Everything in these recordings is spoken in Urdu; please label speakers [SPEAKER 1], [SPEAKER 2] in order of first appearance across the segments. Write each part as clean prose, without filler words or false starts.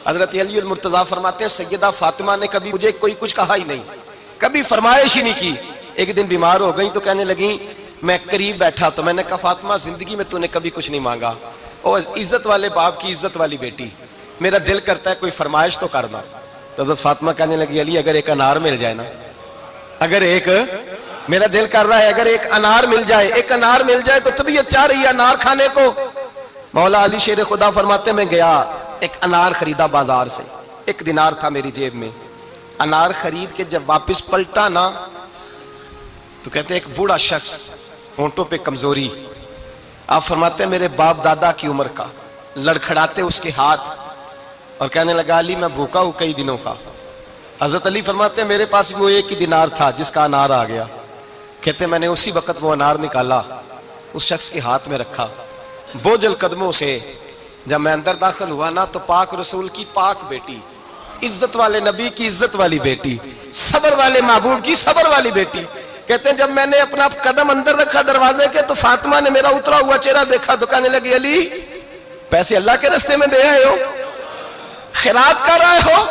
[SPEAKER 1] حضرت علی المرتضیٰ فرماتے ہیں سیدہ فاطمہ نے کبھی مجھے کوئی کچھ کہا ہی نہیں، کبھی فرمائش ہی نہیں کی۔ ایک دن بیمار ہو گئی تو کہنے لگیں، میں قریب بیٹھا تو میں نے کہا فاطمہ زندگی میں تو نے کبھی کچھ نہیں مانگا، اور عزت والے باپ کی عزت والی بیٹی، میرا دل کرتا ہے کوئی فرمائش تو کرنا۔ تو حضرت فاطمہ کہنے لگی علی اگر ایک انار مل جائے نا، اگر ایک، میرا دل کر رہا ہے اگر ایک انار مل جائے، ایک انار مل جائے تو طبیعت چاہ رہی ہے انار کھانے کو۔ مولا علی شیر خدا فرماتے میں گیا، ایک انار خریدا بازار سے، 1 دینار تھا میری جیب میں، انار خرید کے جب واپس پلٹا نا تو کہتے ہیں ایک بوڑھا شخص، ہونٹوں پہ کمزوری، آپ فرماتے ہیں میرے باپ دادا کی عمر کا، لڑکھڑاتے اس کے ہاتھ اور کہنے لگا علی میں بھوکا ہوں کئی دنوں کا۔ حضرت علی فرماتے ہیں میرے پاس وہ 1 ہی دینار تھا جس کا انار آ گیا۔ کہتے ہیں میں نے اسی وقت وہ انار نکالا، اس شخص کے ہاتھ میں رکھا، بوجھل قدموں سے جب میں اندر داخل ہوا نا تو پاک رسول کی پاک بیٹی، عزت والے نبی کی عزت والی بیٹی، صبر والے محبوب کی صبر والی بیٹی، کہتے ہیں جب میں نے اپنا قدم اندر رکھا دروازے کے تو فاطمہ نے میرا اترا ہوا چہرہ دیکھا تو کہنے لگی علی پیسے اللہ کے راستے میں دے آئے ہو، خیرات کر رہے ہو؟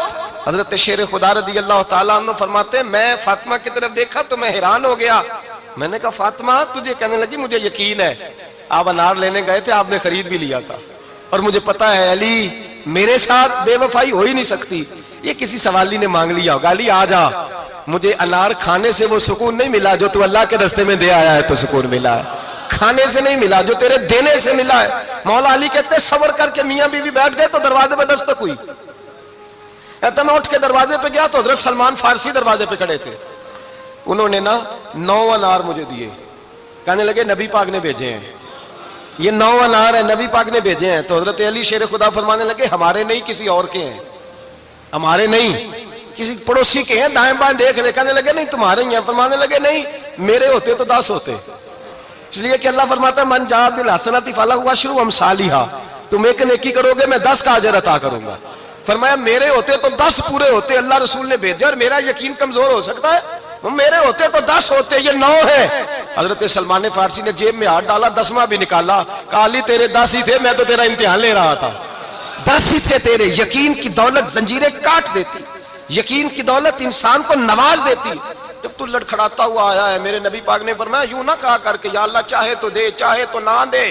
[SPEAKER 1] حضرت شیر خدا رضی اللہ تعالیٰ عنہ فرماتے ہیں میں فاطمہ کی طرف دیکھا تو میں حیران ہو گیا، میں نے کہا فاطمہ تجھے، کہنے لگی مجھے یقین ہے آپ انار لینے گئے تھے، آپ نے خرید بھی لیا تھا، اور مجھے پتا ہے علی میرے ساتھ بے وفائی ہو ہی نہیں سکتی، یہ کسی سوالی نے مانگ لیا ہوگا، علی آ جا، مجھے انار کھانے سے وہ سکون نہیں ملا جو تو اللہ کے راستے میں دے آیا ہے تو سکون ملا ہے، کھانے سے نہیں ملا جو تیرے دینے سے ملا ہے۔ مولا علی کہتے ہیں صبر کر کے میاں بیوی بیٹھ گئے تو دروازے پہ دستک ہوئی، کہتا میں اٹھ کے دروازے پہ گیا تو حضرت سلمان فارسی دروازے پہ کھڑے تھے، انہوں نے نا 9 انار مجھے دیے، کہنے لگے نبی پاک نے بھیجے ہیں، یہ 9 انار ہیں نبی پاک نے بھیجے ہیں۔ تو حضرت علی شیر خدا فرمانے لگے ہمارے نہیں کسی اور کے ہیں، ہمارے نہیں کسی پڑوسی کے ہیں، دائیں بائیں دیکھ لے، کہنے لگے نہیں تمہارے ہی ہیں، فرمانے لگے نہیں میرے ہوتے تو 10 ہوتے، اس لیے کہ اللہ فرماتا ہے من جاء بالحسنۃ فلہ عشر امثالھا، تم ایک نیکی کرو گے میں 10 کا اجر عطا کروں گا۔ فرمایا میرے ہوتے تو 10 پورے ہوتے، اللہ رسول نے بھیجا اور میرا یقین کمزور ہو سکتا ہے، میرے ہوتے تو 10 ہوتے، یہ 9 ہے۔ حضرت سلمان فارسی نے جیب میں ہاتھ ڈالا، 10واں بھی نکالا، کہا علی تیرے 10 ہی تھے، میں تو تیرا امتحان لے رہا تھا، 10 ہی تھے تیرے۔ یقین کی دولت زنجیریں کاٹ دیتی، یقین کی دولت انسان کو نواز دیتی۔ جب تو لڑکھڑاتا ہوا آیا ہے، میرے نبی پاک نے فرمایا یوں نہ کہا کر کے یا اللہ چاہے تو دے چاہے تو نہ دے،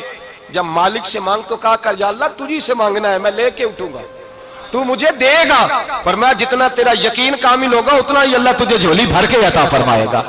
[SPEAKER 1] جب مالک سے مانگ تو کہا کر یا اللہ تجھی سے مانگنا ہے، میں لے کے اٹھوں گا، تو مجھے دے گا۔ فرمایا جتنا تیرا یقین کامل ہوگا اتنا ہی اللہ تجھے جھولی بھر کے عطا فرمائے گا۔